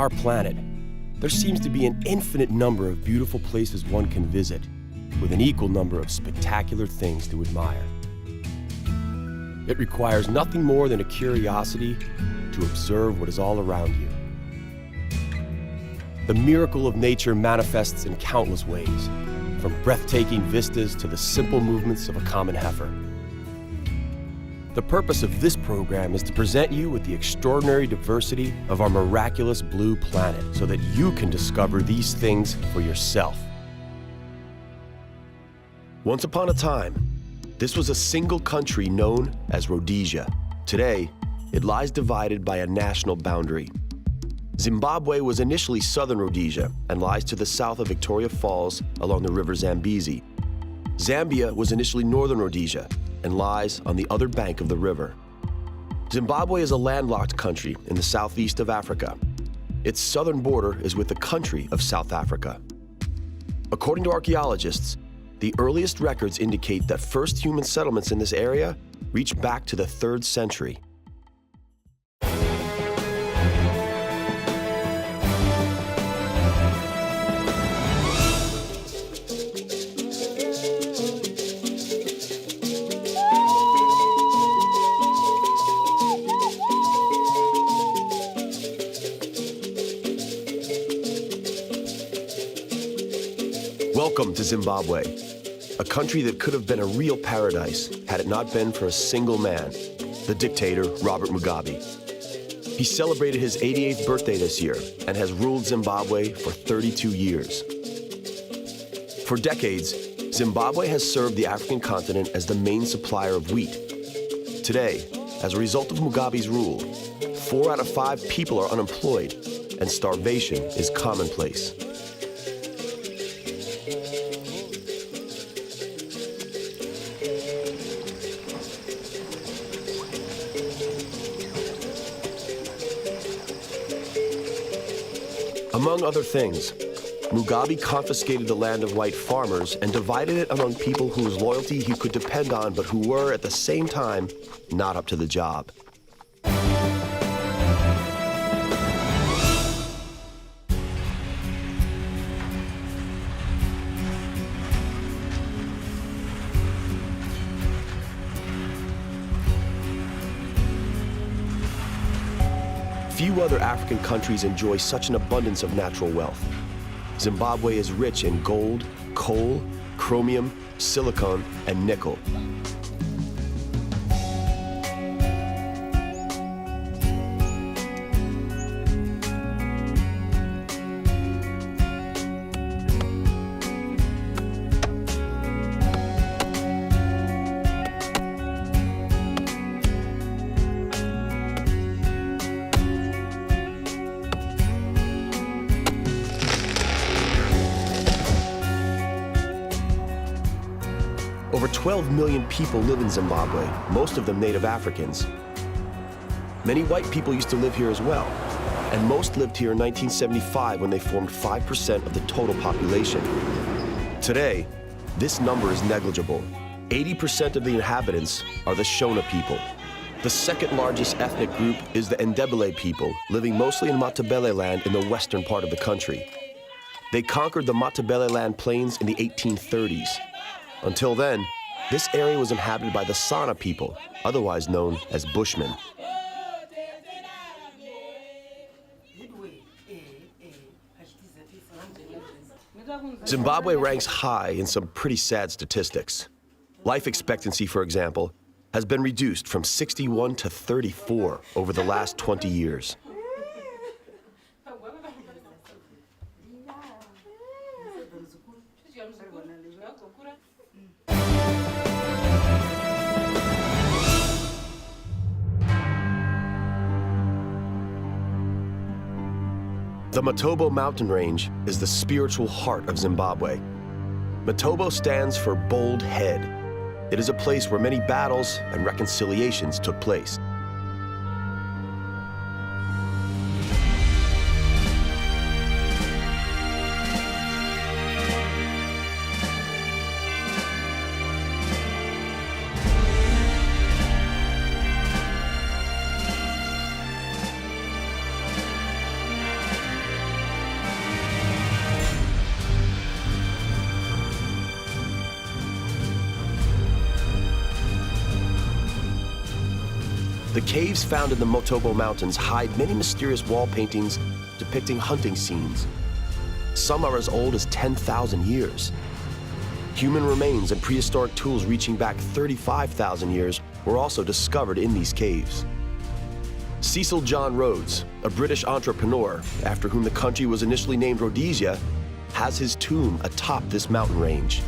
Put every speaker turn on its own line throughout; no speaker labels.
our planet, there seems to be an infinite number of beautiful places one can visit, with an equal number of spectacular things to admire. It requires nothing more than a curiosity to observe what is all around you. The miracle of nature manifests in countless ways, from breathtaking vistas to the simple movements of a common heifer. The purpose of this program is to present you with the extraordinary diversity of our miraculous blue planet so that you can discover these things for yourself. Once upon a time, this was a single country known as Rhodesia. Today, it lies divided by a national boundary. Zimbabwe was initially southern Rhodesia and lies to the south of Victoria Falls along the river Zambezi. Zambia was initially northern Rhodesia and lies on the other bank of the river. Zimbabwe is a landlocked country in the southeast of Africa. Its southern border is with the country of South Africa. According to archaeologists, the earliest records indicate that first human settlements in this area reach back to the 3rd century. Welcome to Zimbabwe, a country that could have been a real paradise had it not been for a single man, the dictator Robert Mugabe. He celebrated his 88th birthday this year and has ruled Zimbabwe for 32 years. For decades, Zimbabwe has served the African continent as the main supplier of wheat. Today, as a result of Mugabe's rule, 4 out of 5 people are unemployed and starvation is commonplace. Among other things, Mugabe confiscated the land of white farmers and divided it among people whose loyalty he could depend on, but who were, at the same time, not up to the job. Few other African countries enjoy such an abundance of natural wealth. Zimbabwe is rich in gold, coal, chromium, silicon, and nickel. Over 12 million people live in Zimbabwe, most of them native Africans. Many white people used to live here as well, and most lived here in 1975 when they formed 5% of the total population. Today, this number is negligible. 80% of the inhabitants are the Shona people. The second largest ethnic group is the Ndebele people, living mostly in Matabele land in the western part of the country. They conquered the Matabele land plains in the 1830s. Until then, this area was inhabited by the Sana people, otherwise known as Bushmen. Zimbabwe ranks high in some pretty sad statistics. Life expectancy, for example, has been reduced from 61 to 34 over the last 20 years. The Matobo mountain range is the spiritual heart of Zimbabwe. Matobo stands for bold head. It is a place where many battles and reconciliations took place. The caves found in the Motobo Mountains hide many mysterious wall paintings depicting hunting scenes. Some are as old as 10,000 years. Human remains and prehistoric tools reaching back 35,000 years were also discovered in these caves. Cecil John Rhodes, a British entrepreneur after whom the country was initially named Rhodesia, has his tomb atop this mountain range.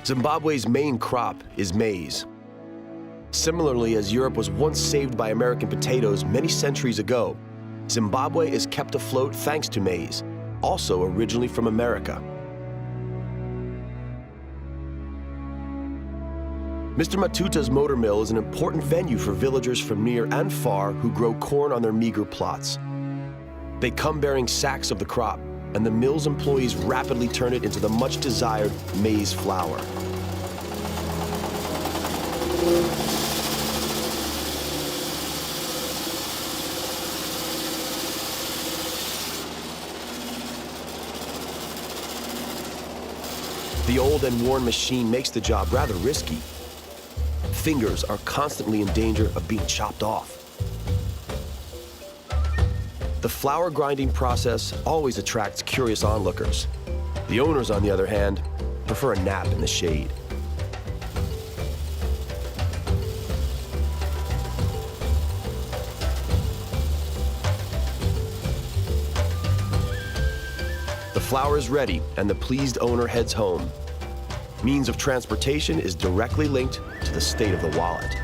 Zimbabwe's main crop is maize. Similarly, as Europe was once saved by American potatoes many centuries ago, Zimbabwe is kept afloat thanks to maize, also originally from America. Mr. Matuta's motor mill is an important venue for villagers from near and far who grow corn on their meager plots. They come bearing sacks of the crop, and the mill's employees rapidly turn it into the much-desired maize flour. The old and worn machine makes the job rather risky. Fingers are constantly in danger of being chopped off. The flour grinding process always attracts curious onlookers. The owners, on the other hand, prefer a nap in the shade. The flour is ready, and the pleased owner heads home. Means of transportation is directly linked to the state of the wallet.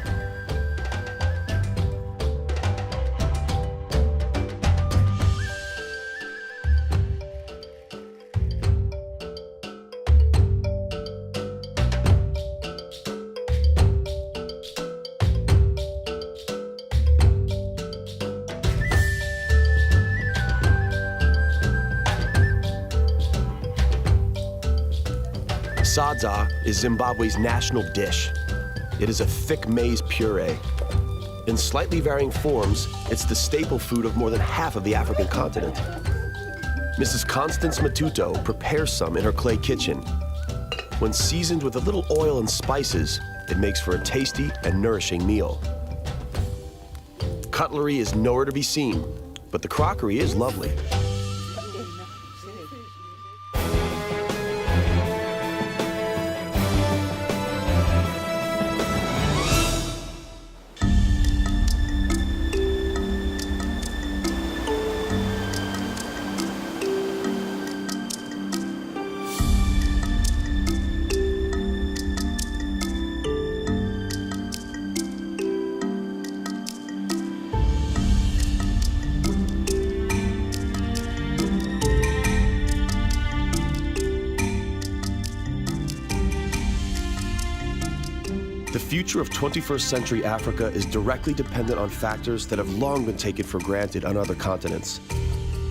Sadza is Zimbabwe's national dish. It is a thick maize puree. In slightly varying forms, it's the staple food of more than half of the African continent. Mrs. Constance Matuto prepares some in her clay kitchen. When seasoned with a little oil and spices, it makes for a tasty and nourishing meal. Cutlery is nowhere to be seen, but the crockery is lovely. The future of 21st century Africa is directly dependent on factors that have long been taken for granted on other continents.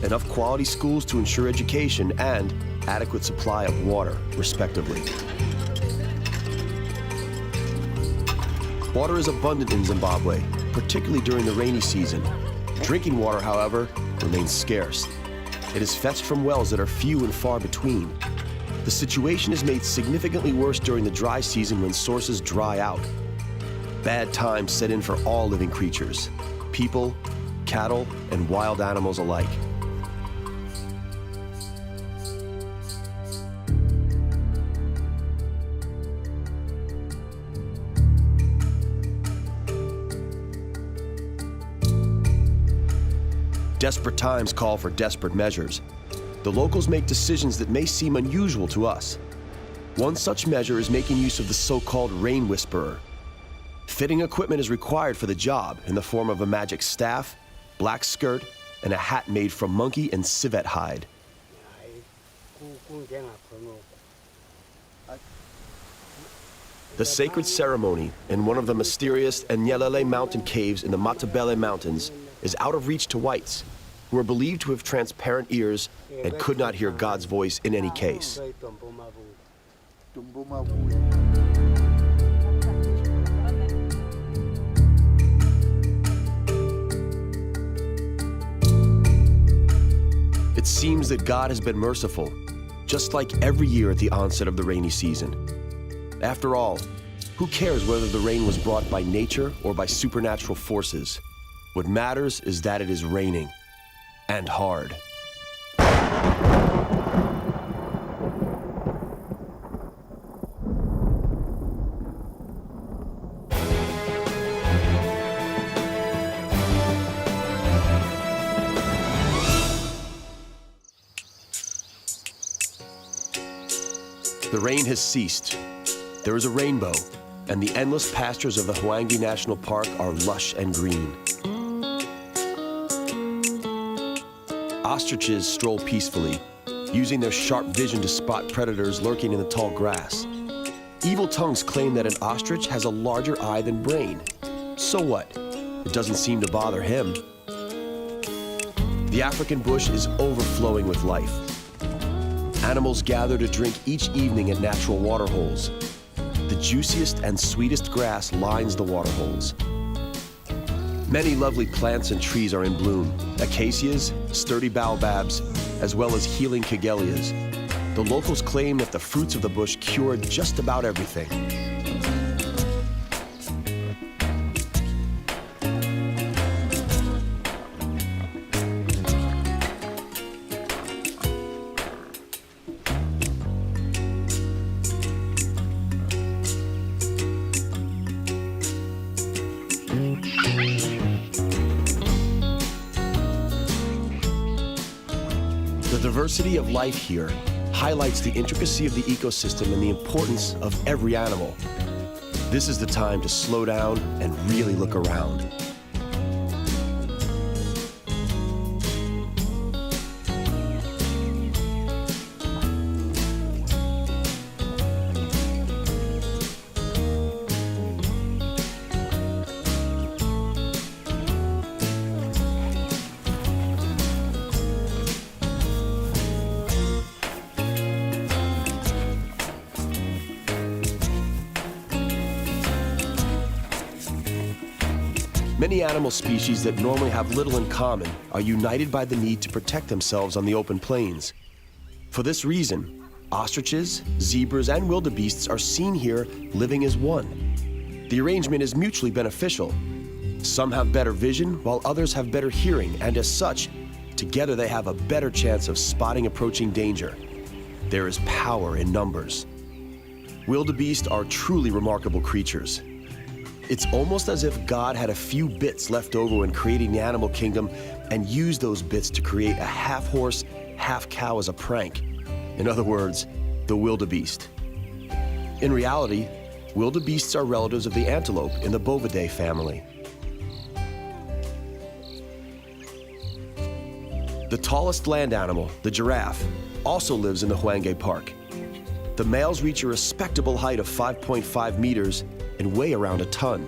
Enough quality schools to ensure education and adequate supply of water, respectively. Water is abundant in Zimbabwe, particularly during the rainy season. Drinking water, however, remains scarce. It is fetched from wells that are few and far between. The situation is made significantly worse during the dry season when sources dry out. Bad times set in for all living creatures, people, cattle, and wild animals alike. Desperate times call for desperate measures. The locals make decisions that may seem unusual to us. One such measure is making use of the so-called rain whisperer. Fitting equipment is required for the job in the form of a magic staff, black skirt, and a hat made from monkey and civet hide. The sacred ceremony in one of the mysterious Nyelele mountain caves in the Matabele Mountains is out of reach to whites, who are believed to have transparent ears and could not hear God's voice in any case. It seems that God has been merciful, just like every year at the onset of the rainy season. After all, who cares whether the rain was brought by nature or by supernatural forces? What matters is that it is raining, and hard. The rain has ceased. There is a rainbow, and the endless pastures of the Hwange National Park are lush and green. Ostriches stroll peacefully, using their sharp vision to spot predators lurking in the tall grass. Evil tongues claim that an ostrich has a larger eye than brain. So what? It doesn't seem to bother him. The African bush is overflowing with life. Animals gather to drink each evening at natural water holes. The juiciest and sweetest grass lines the water holes. Many lovely plants and trees are in bloom: acacias, sturdy baobabs, as well as healing kigelias. The locals claim that the fruits of the bush cure just about everything. The diversity of life here highlights the intricacy of the ecosystem and the importance of every animal. This is the time to slow down and really look around. Many animal species that normally have little in common are united by the need to protect themselves on the open plains. For this reason, ostriches, zebras, and wildebeests are seen here living as one. The arrangement is mutually beneficial. Some have better vision, while others have better hearing, and as such, together they have a better chance of spotting approaching danger. There is power in numbers. Wildebeest are truly remarkable creatures. It's almost as if God had a few bits left over when creating the animal kingdom and used those bits to create a half-horse, half-cow as a prank. In other words, the wildebeest. In reality, wildebeests are relatives of the antelope in the Bovidae family. The tallest land animal, the giraffe, also lives in the Hwange Park. The males reach a respectable height of 5.5 meters and weigh around a ton.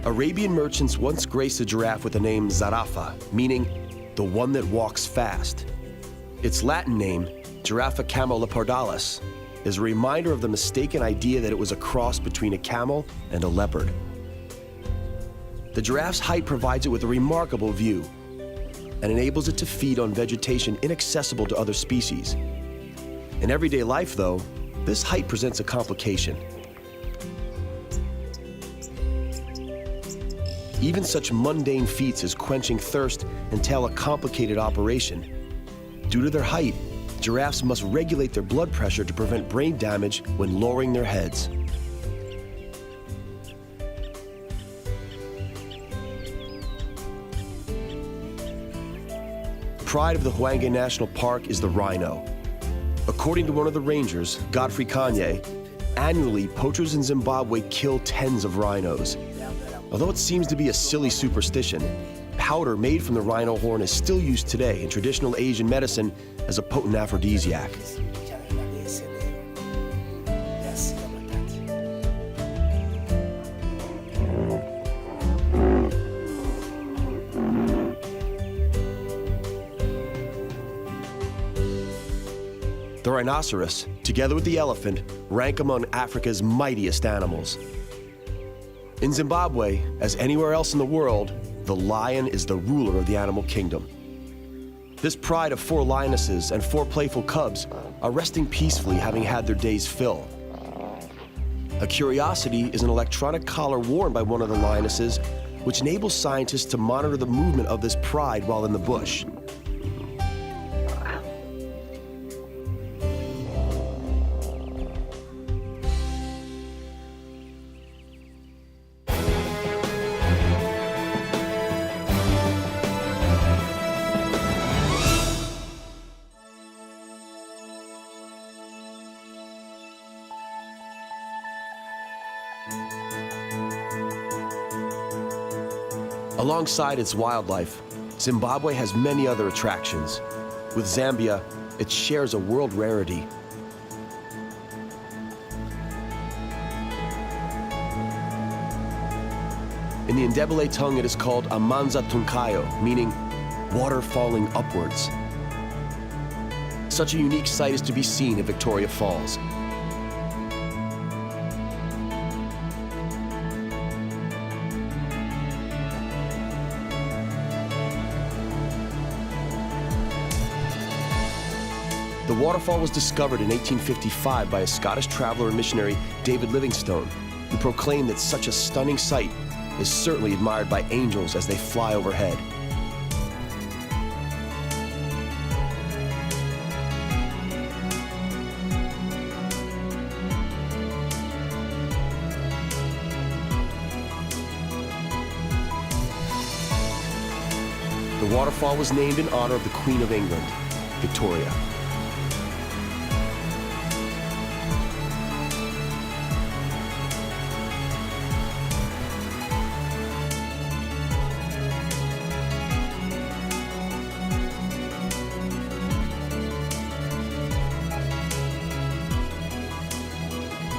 Arabian merchants once graced a giraffe with the name Zarafa, meaning the one that walks fast. Its Latin name, Giraffa camelopardalis, is a reminder of the mistaken idea that it was a cross between a camel and a leopard. The giraffe's height provides it with a remarkable view and enables it to feed on vegetation inaccessible to other species. In everyday life, though, this height presents a complication. Even such mundane feats as quenching thirst entail a complicated operation. Due to their height, giraffes must regulate their blood pressure to prevent brain damage when lowering their heads. Pride of the Hwange National Park is the rhino. According to one of the rangers, Godfrey Kanye, annually poachers in Zimbabwe kill tens of rhinos. Although it seems to be a silly superstition, powder made from the rhino horn is still used today in traditional Asian medicine as a potent aphrodisiac. The rhinoceros, together with the elephant, rank among Africa's mightiest animals. In Zimbabwe, as anywhere else in the world, the lion is the ruler of the animal kingdom. This pride of 4 lionesses and 4 playful cubs are resting peacefully, having had their day's fill. A curiosity is an electronic collar worn by one of the lionesses, which enables scientists to monitor the movement of this pride while in the bush. Alongside its wildlife, Zimbabwe has many other attractions. With Zambia, it shares a world rarity. In the Ndebele tongue, it is called amanza tunkayo, meaning water falling upwards. Such a unique sight is to be seen at Victoria Falls. The waterfall was discovered in 1855 by a Scottish traveler and missionary, David Livingstone, who proclaimed that such a stunning sight is certainly admired by angels as they fly overhead. The waterfall was named in honor of the Queen of England, Victoria.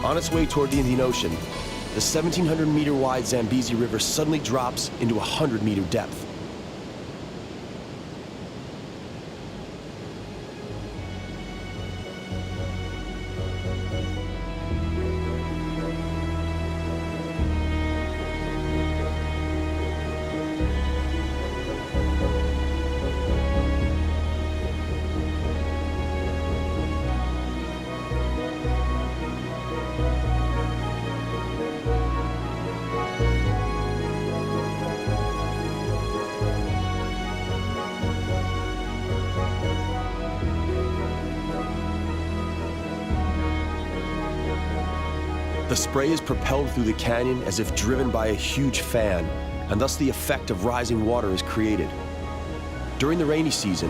On its way toward the Indian Ocean, the 1,700-meter wide Zambezi River suddenly drops into a 100-meter depth. The spray is propelled through the canyon as if driven by a huge fan, and thus the effect of rising water is created. During the rainy season,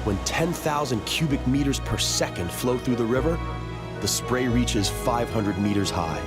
when 10,000 cubic meters per second flow through the river, the spray reaches 500 meters high.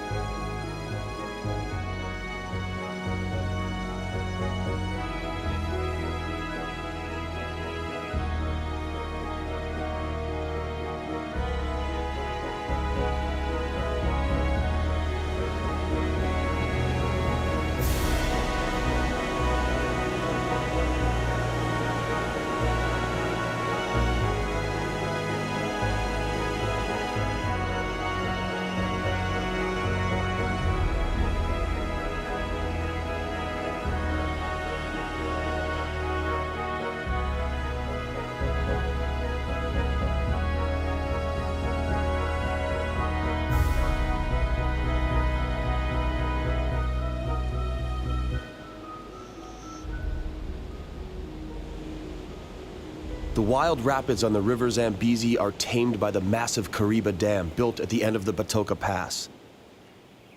The wild rapids on the river Zambezi are tamed by the massive Kariba Dam built at the end of the Batoka Pass.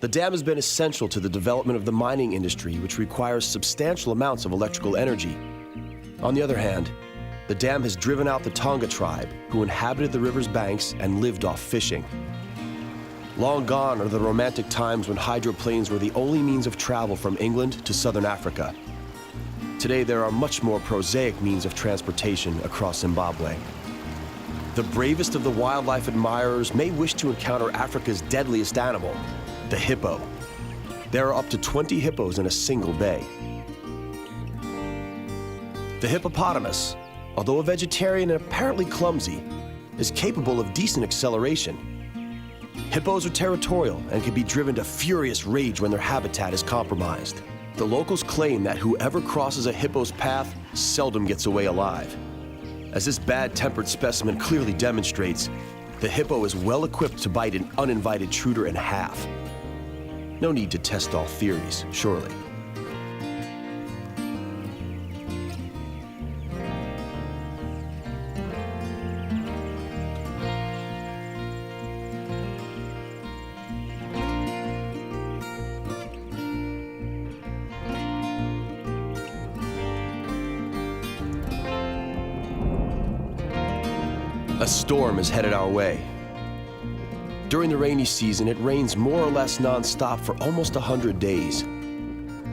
The dam has been essential to the development of the mining industry, which requires substantial amounts of electrical energy. On the other hand, the dam has driven out the Tonga tribe, who inhabited the river's banks and lived off fishing. Long gone are the romantic times when hydroplanes were the only means of travel from England to southern Africa. Today, there are much more prosaic means of transportation across Zimbabwe. The bravest of the wildlife admirers may wish to encounter Africa's deadliest animal, the hippo. There are up to 20 hippos in a single bay. The hippopotamus, although a vegetarian and apparently clumsy, is capable of decent acceleration. Hippos are territorial and can be driven to furious rage when their habitat is compromised. The locals claim that whoever crosses a hippo's path seldom gets away alive. As this bad-tempered specimen clearly demonstrates, the hippo is well equipped to bite an uninvited intruder in half. No need to test all theories, surely. A storm is headed our way. During the rainy season, it rains more or less non-stop for almost 100 days.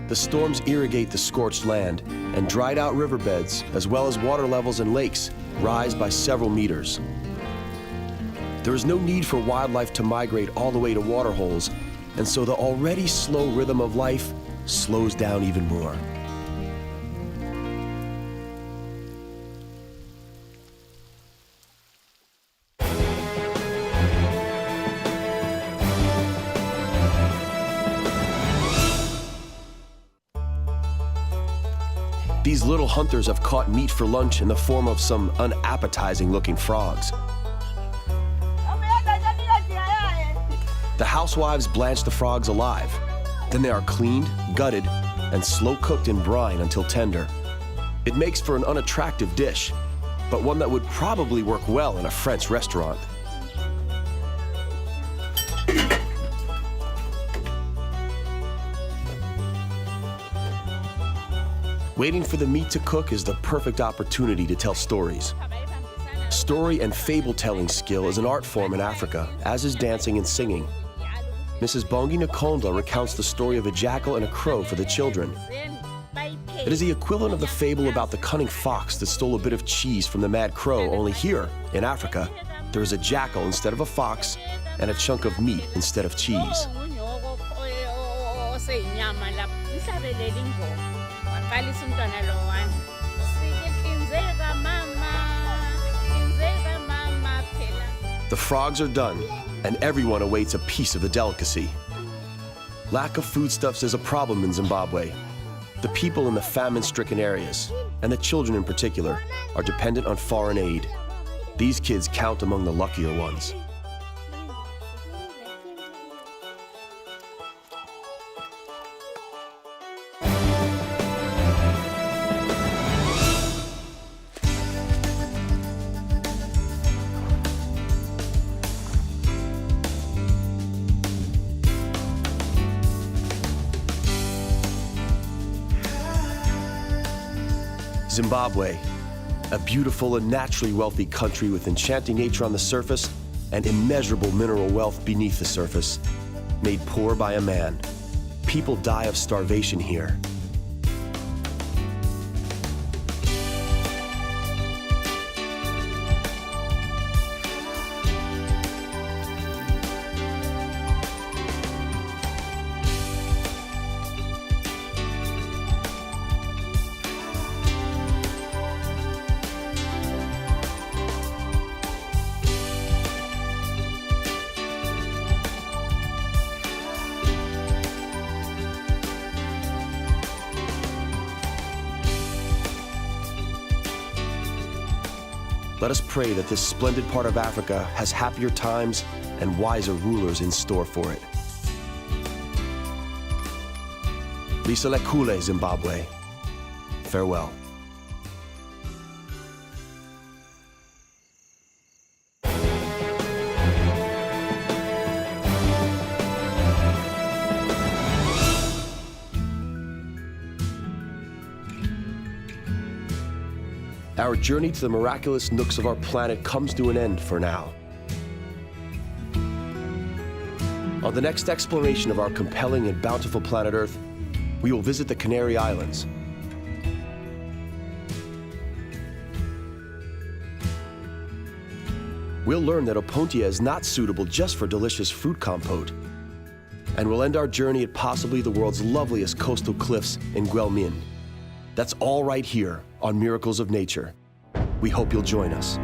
The storms irrigate the scorched land, and dried out riverbeds, as well as water levels in lakes, rise by several meters. There is no need for wildlife to migrate all the way to waterholes, and so the already slow rhythm of life slows down even more. These little hunters have caught meat for lunch in the form of some unappetizing-looking frogs. The housewives blanch the frogs alive. Then they are cleaned, gutted, and slow-cooked in brine until tender. It makes for an unattractive dish, but one that would probably work well in a French restaurant. Waiting for the meat to cook is the perfect opportunity to tell stories. Story and fable-telling skill is an art form in Africa, as is dancing and singing. Mrs. Bongi Nkonda recounts the story of a jackal and a crow for the children. It is the equivalent of the fable about the cunning fox that stole a bit of cheese from the mad crow, only here, in Africa, there is a jackal instead of a fox and a chunk of meat instead of cheese. The frogs are done, and everyone awaits a piece of the delicacy. Lack of foodstuffs is a problem in Zimbabwe. The people in the famine-stricken areas, and the children in particular, are dependent on foreign aid. These kids count among the luckier ones. Zimbabwe, a beautiful and naturally wealthy country with enchanting nature on the surface and immeasurable mineral wealth beneath the surface, made poor by a man. People die of starvation here. Let us pray that this splendid part of Africa has happier times and wiser rulers in store for it. Lisa Lekule, Zimbabwe. Farewell. Our journey to the miraculous nooks of our planet comes to an end for now. On the next exploration of our compelling and bountiful planet Earth, we will visit the Canary Islands. We'll learn that opuntia is not suitable just for delicious fruit compote. And we'll end our journey at possibly the world's loveliest coastal cliffs in Guelmin. That's all right here on Miracles of Nature. We hope you'll join us.